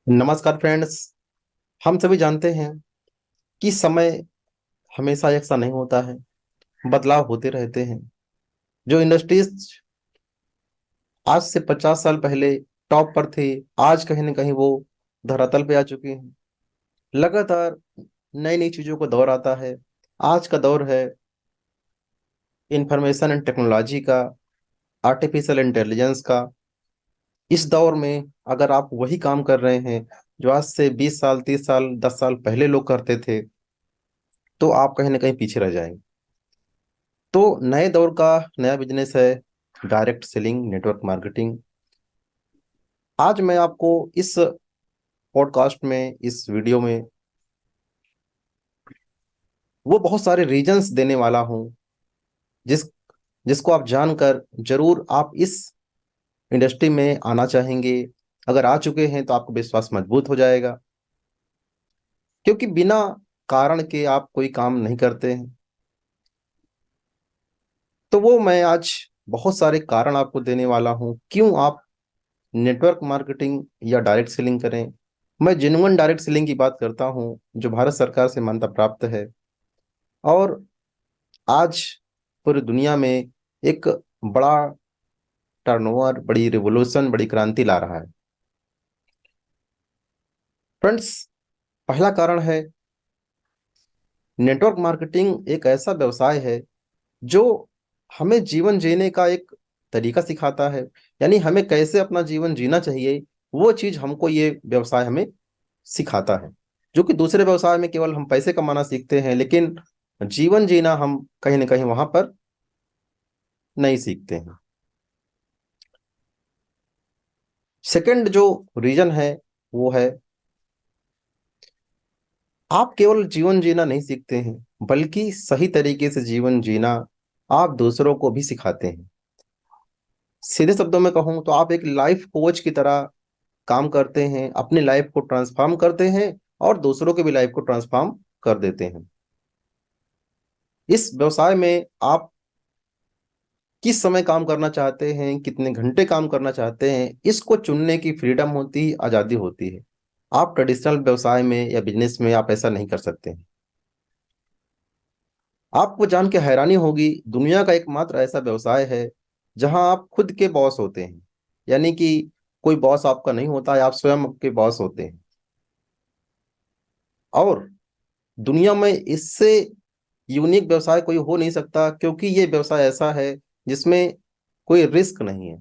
नमस्कार फ्रेंड्स। हम सभी जानते हैं कि समय हमेशा एक सा नहीं होता है। बदलाव होते रहते हैं। जो इंडस्ट्रीज आज से 50 साल पहले टॉप पर थे, आज कहीं ना कहीं वो धरातल पे आ चुकी हैं। लगातार नई नई चीजों का दौर आता है। आज का दौर है इंफॉर्मेशन एंड टेक्नोलॉजी का, आर्टिफिशियल इंटेलिजेंस का। इस दौर में अगर आप वही काम कर रहे हैं जो आज से 20 साल, 30 साल, 10 साल पहले लोग करते थे, तो आप कहीं ना कहीं पीछे रह जाएंगे। तो नए दौर का नया बिजनेस है डायरेक्ट सेलिंग, नेटवर्क मार्केटिंग। आज मैं आपको इस पॉडकास्ट में, इस वीडियो में वो बहुत सारे रीजंस देने वाला हूं जिस जिसको आप जानकर जरूर आप इस इंडस्ट्री में आना चाहेंगे। अगर आ चुके हैं तो आपका विश्वास मजबूत हो जाएगा, क्योंकि बिना कारण के आप कोई काम नहीं करते हैं। तो वो मैं आज बहुत सारे कारण आपको देने वाला हूं क्यों आप नेटवर्क मार्केटिंग या डायरेक्ट सेलिंग करें। मैं जेन्युइन डायरेक्ट सेलिंग की बात करता हूं, जो भारत सरकार से मान्यता प्राप्त है और आज पूरी दुनिया में एक बड़ा टर्नओवर, बड़ी रिवोल्यूशन, बड़ी क्रांति ला रहा है। फ्रेंड्स, पहला कारण है नेटवर्क मार्केटिंग एक ऐसा व्यवसाय है जो हमें जीवन जीने का एक तरीका सिखाता है। यानी हमें कैसे अपना जीवन जीना चाहिए, वो चीज हमको ये व्यवसाय हमें सिखाता है। जो कि दूसरे व्यवसाय में केवल हम पैसे कमाना सीखते हैं, लेकिन जीवन जीना हम कहीं ना कहीं वहां पर नहीं सीखते हैं। सेकंड जो रीजन है वो है आप केवल जीवन जीना नहीं सीखते हैं, बल्कि सही तरीके से जीवन जीना आप दूसरों को भी सिखाते हैं। सीधे शब्दों में कहूं तो आप एक लाइफ कोच की तरह काम करते हैं, अपनी लाइफ को ट्रांसफॉर्म करते हैं और दूसरों की भी लाइफ को ट्रांसफॉर्म कर देते हैं। इस व्यवसाय में आप किस समय काम करना चाहते हैं, कितने घंटे काम करना चाहते हैं, इसको चुनने की फ्रीडम होती है, आजादी होती है। आप ट्रेडिशनल व्यवसाय में या बिजनेस में आप ऐसा नहीं कर सकते हैं। आपको जान के हैरानी होगी, दुनिया का एकमात्र ऐसा व्यवसाय है जहां आप खुद के बॉस होते हैं। यानी कि कोई बॉस आपका नहीं होता है, आप स्वयं के बॉस होते हैं। और दुनिया में इससे यूनिक व्यवसाय कोई हो नहीं सकता, क्योंकि ये व्यवसाय ऐसा है जिसमें कोई रिस्क नहीं है।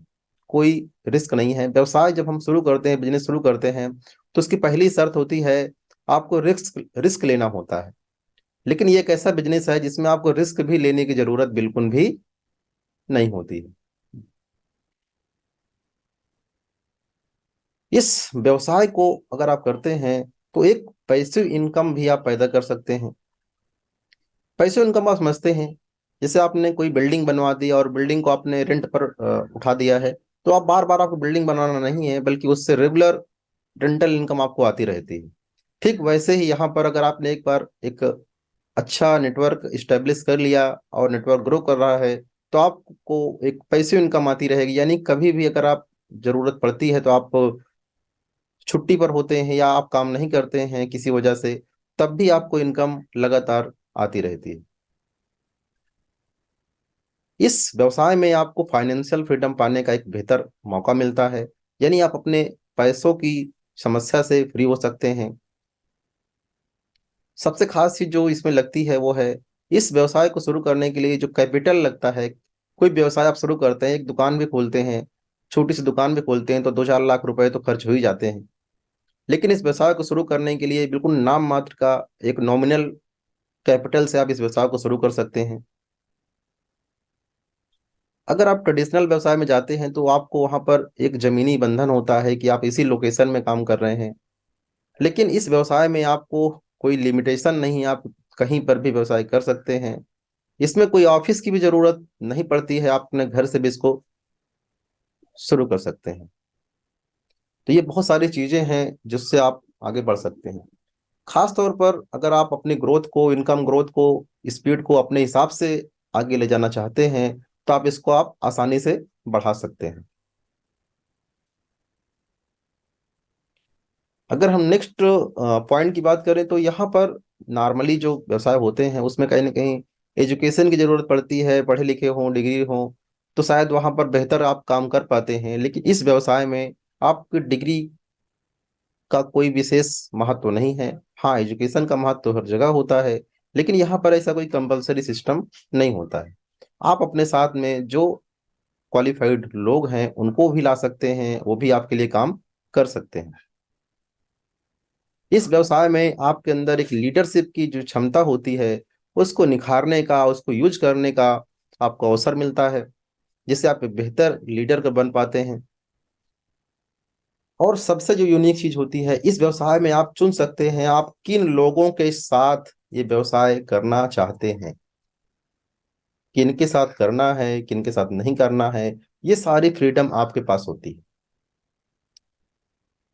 कोई रिस्क नहीं है। व्यवसाय जब हम शुरू करते हैं, बिजनेस शुरू करते हैं, तो उसकी पहली शर्त होती है आपको रिस्क रिस्क लेना होता है। लेकिन ये एक ऐसा बिजनेस है जिसमें आपको रिस्क भी लेने की जरूरत बिल्कुल भी नहीं होती है। इस व्यवसाय को अगर आप करते हैं तो एक पैसिव इनकम भी आप पैदा कर सकते हैं। पैसिव इनकम आप समझते हैं, जैसे आपने कोई बिल्डिंग बनवा दी और बिल्डिंग को आपने रेंट पर उठा दिया है, तो आप बार बार आपको बिल्डिंग बनाना नहीं है, बल्कि उससे रेगुलर रेंटल इनकम आपको आती रहती है। ठीक वैसे ही यहाँ पर अगर आपने एक बार एक अच्छा नेटवर्क स्टेब्लिश कर लिया और नेटवर्क ग्रो कर रहा है, तो आपको एक पैसिव इनकम आती रहेगी। यानी कभी भी अगर आप जरूरत पड़ती है, तो आप छुट्टी पर होते हैं या आप काम नहीं करते हैं किसी वजह से, तब भी आपको इनकम लगातार आती रहती है। इस व्यवसाय में आपको फाइनेंशियल फ्रीडम पाने का एक बेहतर मौका मिलता है। यानी आप अपने पैसों की समस्या से फ्री हो सकते हैं। सबसे खास चीज जो इसमें लगती है वो है इस व्यवसाय को शुरू करने के लिए जो कैपिटल लगता है। कोई व्यवसाय आप शुरू करते हैं, एक दुकान भी खोलते हैं, छोटी सी दुकान भी खोलते हैं, तो 2-4 लाख रुपए तो खर्च हो ही जाते हैं। लेकिन इस व्यवसाय को शुरू करने के लिए बिल्कुल नाम मात्र का एक नॉमिनल कैपिटल से आप इस व्यवसाय को शुरू कर सकते हैं। अगर आप ट्रेडिशनल व्यवसाय में जाते हैं तो आपको वहां पर एक जमीनी बंधन होता है कि आप इसी लोकेशन में काम कर रहे हैं। लेकिन इस व्यवसाय में आपको कोई लिमिटेशन नहीं, आप कहीं पर भी व्यवसाय कर सकते हैं। इसमें कोई ऑफिस की भी जरूरत नहीं पड़ती है, आप अपने घर से भी इसको शुरू कर सकते हैं। तो ये बहुत सारी चीजें हैं जिससे आप आगे बढ़ सकते हैं। खास तौर पर अगर आप अपनी ग्रोथ को, इनकम ग्रोथ को, स्पीड को अपने हिसाब से आगे ले जाना चाहते हैं, तो आप इसको आप आसानी से बढ़ा सकते हैं। अगर हम नेक्स्ट पॉइंट की बात करें तो यहाँ पर नॉर्मली जो व्यवसाय होते हैं उसमें कहीं ना कहीं एजुकेशन की जरूरत पड़ती है, पढ़े लिखे हों, डिग्री हो, तो शायद वहाँ पर बेहतर आप काम कर पाते हैं। लेकिन इस व्यवसाय में आपकी डिग्री का कोई विशेष महत्व नहीं है। हाँ, एजुकेशन का महत्व हर जगह होता है, लेकिन यहाँ पर ऐसा कोई कंपलसरी सिस्टम नहीं होता है। आप अपने साथ में जो क्वालिफाइड लोग हैं उनको भी ला सकते हैं, वो भी आपके लिए काम कर सकते हैं। इस व्यवसाय में आपके अंदर एक लीडरशिप की जो क्षमता होती है उसको निखारने का, उसको यूज करने का आपको अवसर मिलता है, जिससे आप एक बेहतर लीडर का बन पाते हैं। और सबसे जो यूनिक चीज होती है इस व्यवसाय में, आप चुन सकते हैं आप किन लोगों के साथ ये व्यवसाय करना चाहते हैं, किन के साथ करना है, किन के साथ नहीं करना है। ये सारी फ्रीडम आपके पास होती है।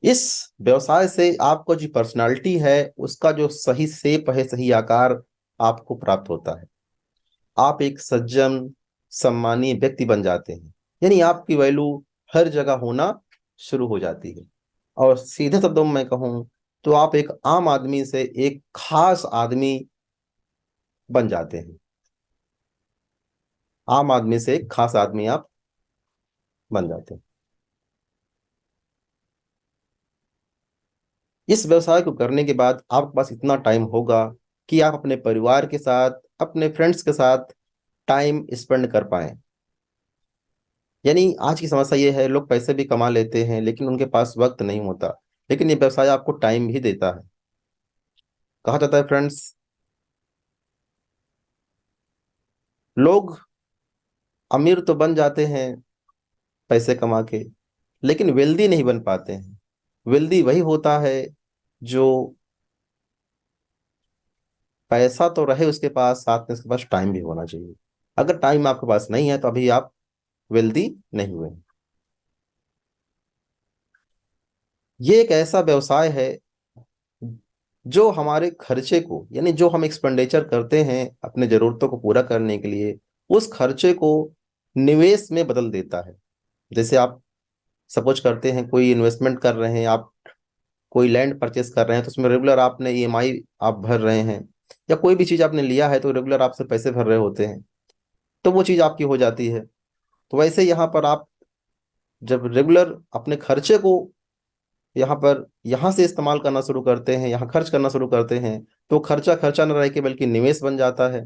इस व्यवसाय से आपको जो पर्सनालिटी है उसका जो सही शेप है, सही आकार आपको प्राप्त होता है। आप एक सज्जन, सम्मानीय व्यक्ति बन जाते हैं। यानी आपकी वैल्यू हर जगह होना शुरू हो जाती है। और सीधे शब्दों में मैं कहूं तो आप एक आम आदमी से एक खास आदमी बन जाते हैं। आम आदमी से एक खास आदमी आप बन जाते हैं। इस व्यवसाय को करने के बाद आपके पास इतना टाइम होगा कि आप अपने परिवार के साथ, अपने फ्रेंड्स के साथ टाइम स्पेंड कर पाएं। यानी आज की समस्या ये है, लोग पैसे भी कमा लेते हैं लेकिन उनके पास वक्त नहीं होता। लेकिन ये व्यवसाय आपको टाइम भी देता है। कहा जाता है फ्रेंड्स, लोग अमीर तो बन जाते हैं पैसे कमा के, लेकिन वेल्दी नहीं बन पाते हैं। वेल्दी वही होता है जो पैसा तो रहे उसके पास, साथ में उसके पास टाइम भी होना चाहिए। अगर टाइम आपके पास नहीं है तो अभी आप वेल्दी नहीं हुए। ये एक ऐसा व्यवसाय है जो हमारे खर्चे को, यानी जो हम एक्सपेंडिचर करते हैं अपने जरूरतों को पूरा करने के लिए, उस खर्चे को निवेश में बदल देता है। जैसे आप सपोज करते हैं कोई इन्वेस्टमेंट कर रहे हैं, आप कोई लैंड परचेस कर रहे हैं तो उसमें रेगुलर आपने ईएमआई आप भर रहे हैं, या कोई भी चीज आपने लिया है तो रेगुलर आपसे पैसे भर रहे होते हैं, तो वो चीज आपकी हो जाती है। तो वैसे यहाँ पर आप जब रेगुलर अपने खर्चे को यहाँ से इस्तेमाल करना शुरू करते हैं, यहाँ खर्च करना शुरू करते हैं, तो खर्चा खर्चा न रह के बल्कि निवेश बन जाता है।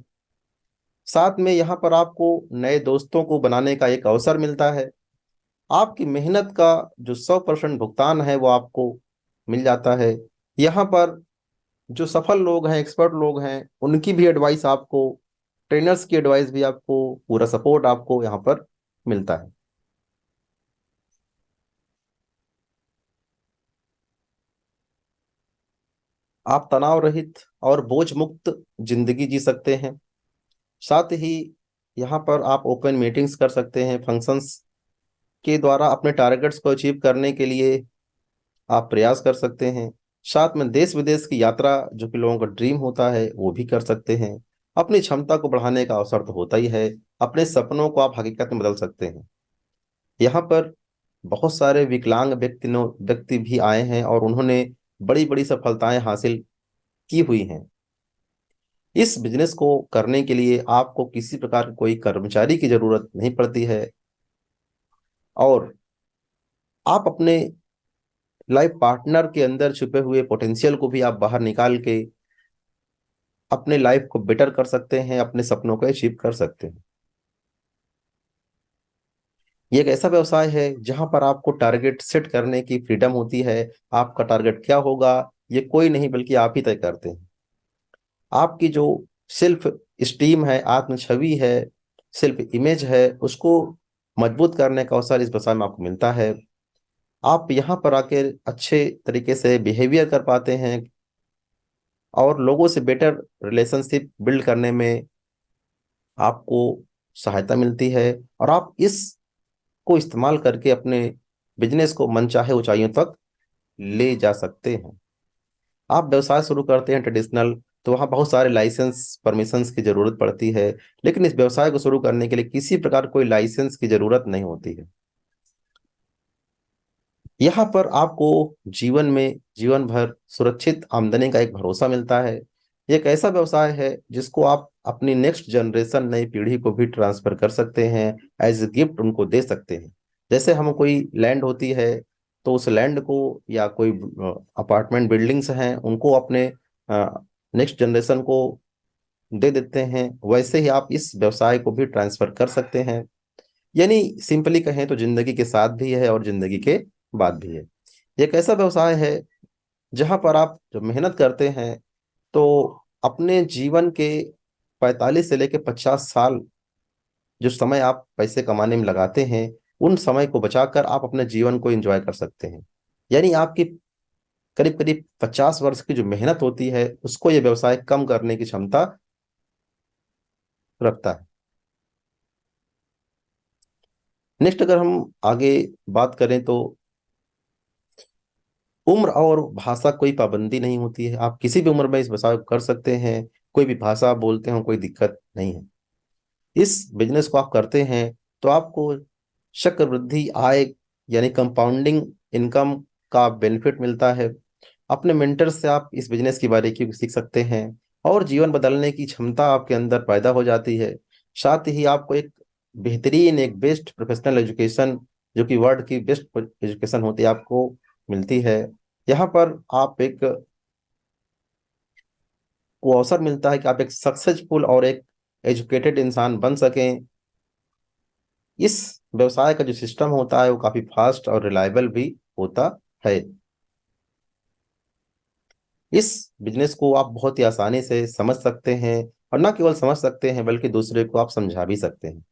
साथ में यहाँ पर आपको नए दोस्तों को बनाने का एक अवसर मिलता है। आपकी मेहनत का जो 100% भुगतान है वो आपको मिल जाता है। यहाँ पर जो सफल लोग हैं, एक्सपर्ट लोग हैं, उनकी भी एडवाइस आपको, ट्रेनर्स की एडवाइस भी आपको, पूरा सपोर्ट आपको यहाँ पर मिलता है। आप तनाव रहित और बोझ मुक्त जिंदगी जी सकते हैं। साथ ही यहाँ पर आप ओपन मीटिंग्स कर सकते हैं, फंक्शंस के द्वारा अपने टारगेट्स को अचीव करने के लिए आप प्रयास कर सकते हैं। साथ में देश विदेश की यात्रा जो कि लोगों का ड्रीम होता है वो भी कर सकते हैं। अपनी क्षमता को बढ़ाने का अवसर तो होता ही है। अपने सपनों को आप हकीकत में बदल सकते हैं। यहाँ पर बहुत सारे विकलांग व्यक्ति भी आए हैं और उन्होंने बड़ी बड़ी सफलताएं हासिल की हुई हैं। इस बिजनेस को करने के लिए आपको किसी प्रकार की कोई कर्मचारी की जरूरत नहीं पड़ती है, और आप अपने लाइफ पार्टनर के अंदर छुपे हुए पोटेंशियल को भी आप बाहर निकाल के अपने लाइफ को बेटर कर सकते हैं, अपने सपनों को अचीव कर सकते हैं। ये एक ऐसा व्यवसाय है जहां पर आपको टारगेट सेट करने की फ्रीडम होती है। आपका टारगेट क्या होगा ये कोई नहीं बल्कि आप ही तय करते हैं। आपकी जो सेल्फ स्टीम है, आत्म छवि है, सेल्फ इमेज है, उसको मजबूत करने का अवसर इस व्यवसाय में आपको मिलता है। आप यहाँ पर आके अच्छे तरीके से बिहेवियर कर पाते हैं और लोगों से बेटर रिलेशनशिप बिल्ड करने में आपको सहायता मिलती है, और आप इसको इस्तेमाल करके अपने बिजनेस को मनचाहे ऊंचाइयों तक ले जा सकते हैं। आप व्यवसाय शुरू करते हैं ट्रेडिशनल, तो वहाँ बहुत सारे लाइसेंस परमिशंस की जरूरत पड़ती है। लेकिन इस व्यवसाय को शुरू करने के लिए किसी प्रकार कोई लाइसेंस की जरूरत नहीं होती है। यहाँ पर आपको जीवन में जीवन भर सुरक्षित आमदनी का एक भरोसा मिलता है। ये एक ऐसा व्यवसाय है जिसको आप अपनी नेक्स्ट जनरेशन नई पीढ़ी को भी ट्रांसफर कर सकते हैं, एज ए गिफ्ट उनको दे सकते हैं। जैसे हम कोई लैंड होती है तो उस लैंड को या कोई अपार्टमेंट बिल्डिंग्स हैं उनको अपने नेक्स्ट जनरेशन को दे देते हैं, वैसे ही आप इस व्यवसाय को भी ट्रांसफर कर सकते हैं। यानी सिंपली कहें तो जिंदगी के साथ भी है और जिंदगी के बाद भी है। ये एक ऐसा व्यवसाय है जहां पर आप जब मेहनत करते हैं तो अपने जीवन के 45 से लेकर 50 साल जो समय आप पैसे कमाने में लगाते हैं, उन समय को बचाकर आप अपने जीवन को एंजॉय कर सकते हैं। यानी आपकी करीब करीब 50 वर्ष की जो मेहनत होती है उसको ये व्यवसाय कम करने की क्षमता रखता है। नेक्स्ट अगर हम आगे बात करें तो उम्र और भाषा कोई पाबंदी नहीं होती है, आप किसी भी उम्र में इस व्यवसाय को कर सकते हैं। कोई भी भाषा बोलते हो कोई दिक्कत नहीं है। इस बिजनेस को आप करते हैं तो आपको चक्रवृद्धि आय यानी कंपाउंडिंग इनकम का बेनिफिट मिलता है। अपने मेंटर से आप इस बिजनेस की बारीकी सीख सकते हैं और जीवन बदलने की क्षमता आपके अंदर पैदा हो जाती है। साथ ही आपको एक बेहतरीन एक बेस्ट प्रोफेशनल एजुकेशन, जो कि वर्ल्ड की बेस्ट एजुकेशन होती है, आपको मिलती है। यहाँ पर आप एक को अवसर मिलता है कि आप एक सक्सेसफुल और एक एजुकेटेड इंसान बन सकें। इस व्यवसाय का जो सिस्टम होता है वो काफी फास्ट और रिलायबल भी होता है। इस बिजनेस को आप बहुत ही आसानी से समझ सकते हैं, और ना केवल समझ सकते हैं बल्कि दूसरे को आप समझा भी सकते हैं।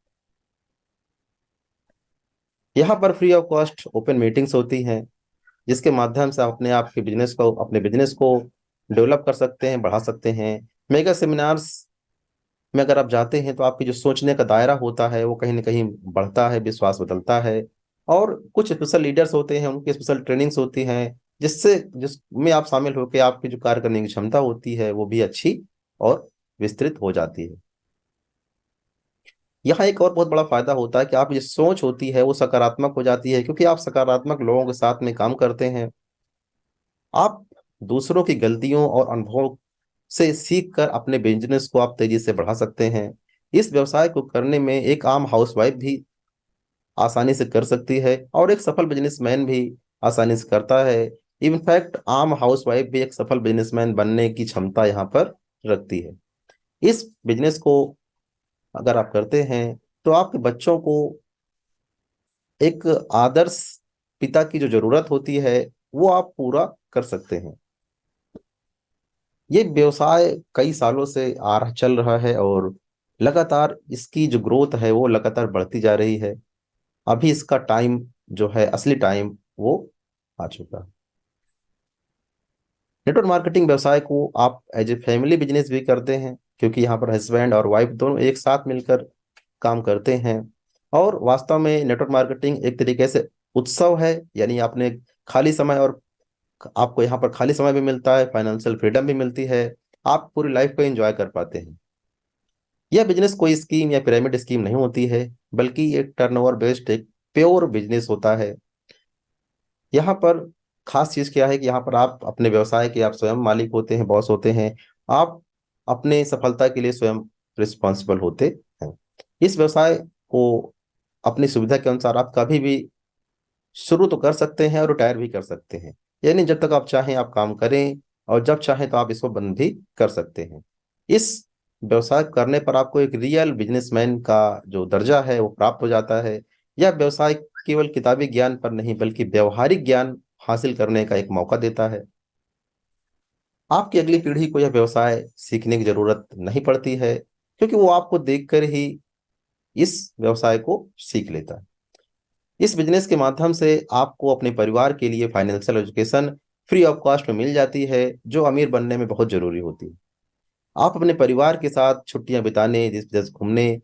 यहाँ पर free of cost open meetings होती हैं जिसके माध्यम से आप अपने बिजनेस को डेवलप कर सकते हैं, बढ़ा सकते हैं। मेगा सेमिनार्स में अगर आप जाते हैं तो आपकी जो सोचने का दायरा होता है वो कहीं ना कहीं बढ़ता है, विश्वास बदलता है। और कुछ स्पेशल लीडर्स होते हैं, उनकी स्पेशल ट्रेनिंग्स होती हैं जिसमें आप शामिल होकर आपकी जो कार्य करने की क्षमता होती है वो भी अच्छी और विस्तृत हो जाती है। यहाँ एक और बहुत बड़ा फायदा होता है कि आप जो सोच होती है वो सकारात्मक हो जाती है, क्योंकि आप सकारात्मक लोगों के साथ में काम करते हैं। आप दूसरों की गलतियों और अनुभवों से सीख कर अपने बिजनेस को आप तेजी से बढ़ा सकते हैं। इस व्यवसाय को करने में एक आम हाउसवाइफ भी आसानी से कर सकती है और एक सफल बिजनेसमैन भी आसानी से करता है। इनफैक्ट आम हाउसवाइफ भी एक सफल बिजनेसमैन बनने की क्षमता यहाँ पर रखती है। इस बिजनेस को अगर आप करते हैं तो आपके बच्चों को एक आदर्श पिता की जो जरूरत होती है वो आप पूरा कर सकते हैं। ये व्यवसाय कई सालों से चल रहा है और लगातार इसकी जो ग्रोथ है वो लगातार बढ़ती जा रही है। अभी इसका टाइम जो है, असली टाइम, वो आ चुका है। नेटवर्क मार्केटिंग व्यवसाय को आप एज ए फैमिली बिजनेस भी करते हैं, क्योंकि यहाँ पर हस्बैंड और वाइफ दोनों एक साथ मिलकर काम करते हैं। और वास्तव में नेटवर्क मार्केटिंग एक तरीके से उत्सव है। यानी आपने खाली समय और आपको यहाँ पर खाली समय भी मिलता है, फाइनेंशियल फ्रीडम भी मिलती है, आप पूरी लाइफ को एंजॉय कर पाते हैं। यह बिजनेस कोई स्कीम या पिरामिड स्कीम नहीं होती है, बल्कि एक टर्नओवर बेस्ड एक प्योर बिजनेस होता है। यहाँ पर खास चीज क्या है कि यहाँ पर आप अपने व्यवसाय के आप स्वयं मालिक होते हैं, बॉस होते हैं। आप अपने सफलता के लिए स्वयं रिस्पॉन्सिबल होते हैं। इस व्यवसाय को अपनी सुविधा के अनुसार आप कभी भी शुरू तो कर सकते हैं और रिटायर भी कर सकते हैं। यानी जब तक आप चाहें आप काम करें, और जब चाहें तो आप इसको बंद भी कर सकते हैं। इस व्यवसाय करने पर आपको एक रियल बिजनेसमैन का जो दर्जा है वो प्राप्त हो जाता है। यह व्यवसाय केवल किताबी ज्ञान पर नहीं बल्कि व्यवहारिक ज्ञान हासिल करने का एक मौका देता है। आपकी अगली पीढ़ी को यह व्यवसाय सीखने की जरूरत नहीं पड़ती है, क्योंकि वो आपको देखकर ही इस व्यवसाय को सीख लेता है। इस बिजनेस के माध्यम से आपको अपने परिवार के लिए financial education free of cost में मिल जाती है, जो अमीर बनने में बहुत जरूरी होती है। आप अपने परिवार के साथ छुट्टियां बिताने, जिस बिजनेस घूमने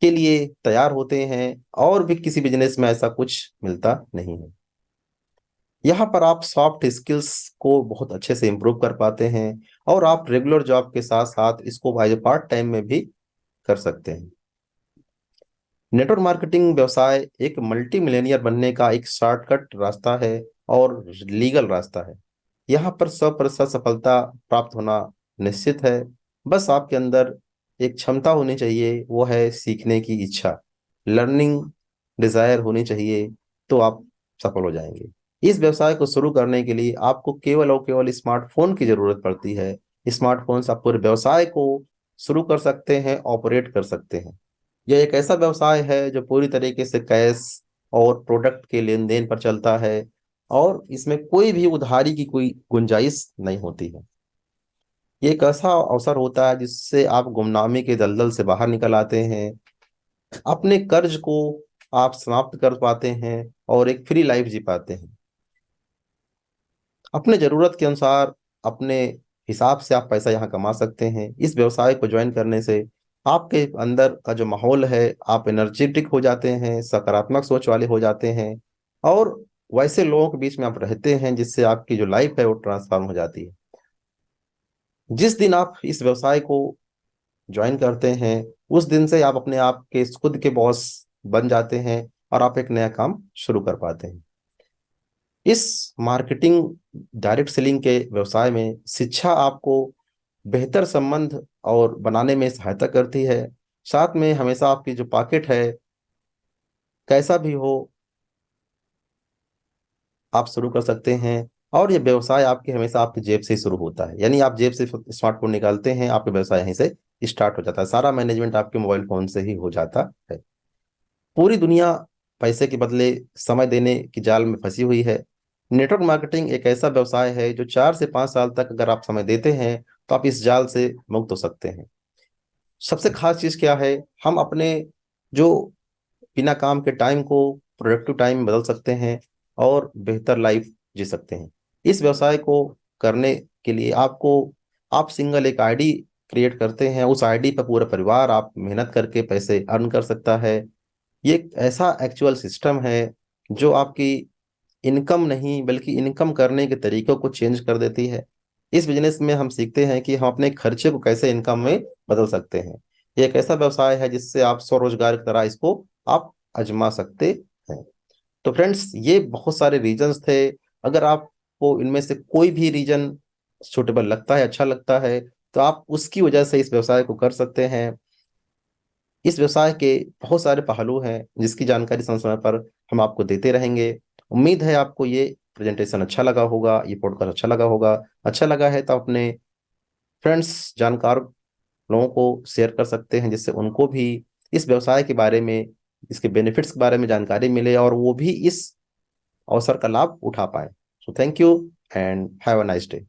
के लिए तैयार होते हैं, और भी किसी बिजनेस में ऐसा कुछ मिलता नहीं है। यहाँ पर आप सॉफ्ट स्किल्स को बहुत अच्छे से इम्प्रूव कर पाते हैं, और आप रेगुलर जॉब के साथ साथ इसको एज ए पार्ट टाइम में भी कर सकते हैं। नेटवर्क मार्केटिंग व्यवसाय एक मल्टी मिलेनियर बनने का एक शॉर्टकट रास्ता है और लीगल रास्ता है। यहाँ पर 100% सफलता प्राप्त होना निश्चित है। बस आपके अंदर एक क्षमता होनी चाहिए, वो है सीखने की इच्छा, लर्निंग डिजायर होनी चाहिए, तो आप सफल हो जाएंगे। इस व्यवसाय को शुरू करने के लिए आपको केवल और केवल स्मार्टफोन की जरूरत पड़ती है। स्मार्टफोन से आप पूरे व्यवसाय को शुरू कर सकते हैं, ऑपरेट कर सकते हैं। यह एक ऐसा व्यवसाय है जो पूरी तरीके से कैश और प्रोडक्ट के लेन देन पर चलता है, और इसमें कोई भी उधारी की कोई गुंजाइश नहीं होती है। ये एक ऐसा अवसर होता है जिससे आप गुमनामी के दलदल से बाहर निकल आते हैं, अपने कर्ज को आप समाप्त कर पाते हैं और एक फ्री लाइफ जी पाते हैं। अपने जरूरत के अनुसार, अपने हिसाब से आप पैसा यहाँ कमा सकते हैं। इस व्यवसाय को ज्वाइन करने से आपके अंदर का जो माहौल है, आप एनर्जेटिक हो जाते हैं, सकारात्मक सोच वाले हो जाते हैं, और वैसे लोगों के बीच में आप रहते हैं जिससे आपकी जो लाइफ है वो ट्रांसफॉर्म हो जाती है। जिस दिन आप इस व्यवसाय को ज्वाइन करते हैं, उस दिन से आप अपने आप के खुद के बॉस बन जाते हैं और आप एक नया काम शुरू कर पाते हैं। इस मार्केटिंग, डायरेक्ट सेलिंग के व्यवसाय में शिक्षा आपको बेहतर संबंध और बनाने में सहायता करती है। साथ में हमेशा आपकी जो पॉकेट है, कैसा भी हो, आप शुरू कर सकते हैं। और ये व्यवसाय आपके हमेशा आपकी जेब से ही शुरू होता है, यानी आप जेब से स्मार्टफोन निकालते हैं, आपका व्यवसाय यहीं से स्टार्ट हो जाता है। सारा मैनेजमेंट आपके मोबाइल फोन से ही हो जाता है। पूरी दुनिया पैसे के बदले समय देने की जाल में फंसी हुई है। नेटवर्क मार्केटिंग एक ऐसा व्यवसाय है जो 4 से 5 साल तक अगर आप समय देते हैं तो आप इस जाल से मुक्त हो सकते हैं। सबसे खास चीज क्या है, हम अपने जो बिना काम के टाइम को प्रोडक्टिव टाइम में बदल सकते हैं और बेहतर लाइफ जी सकते हैं। इस व्यवसाय को करने के लिए आपको, आप सिंगल एक आईडी क्रिएट करते हैं, उस आईडी पर पूरा परिवार आप मेहनत करके पैसे अर्न कर सकता है। ये एक ऐसा एक्चुअल सिस्टम है जो आपकी इनकम नहीं बल्कि इनकम करने के तरीकों को चेंज कर देती है। इस बिजनेस में हम सीखते हैं कि हम अपने खर्चे को कैसे इनकम में बदल सकते हैं। ये एक ऐसा व्यवसाय है जिससे आप स्वरोजगार की तरह इसको आप आजमा सकते हैं। तो फ्रेंड्स, ये बहुत सारे रीजंस थे। अगर आपको इनमें से कोई भी रीजन सुटेबल लगता है, अच्छा लगता है, तो आप उसकी वजह से इस व्यवसाय को कर सकते हैं। इस व्यवसाय के बहुत सारे पहलू हैं जिसकी जानकारी समय समय पर हम आपको देते रहेंगे। उम्मीद है आपको ये प्रेजेंटेशन अच्छा लगा होगा, ये पॉडकास्ट अच्छा लगा होगा। अच्छा लगा है तो अपने फ्रेंड्स, जानकार लोगों को शेयर कर सकते हैं, जिससे उनको भी इस व्यवसाय के बारे में, इसके बेनिफिट्स के बारे में जानकारी मिले और वो भी इस अवसर का लाभ उठा पाए। So thank you and have a nice day.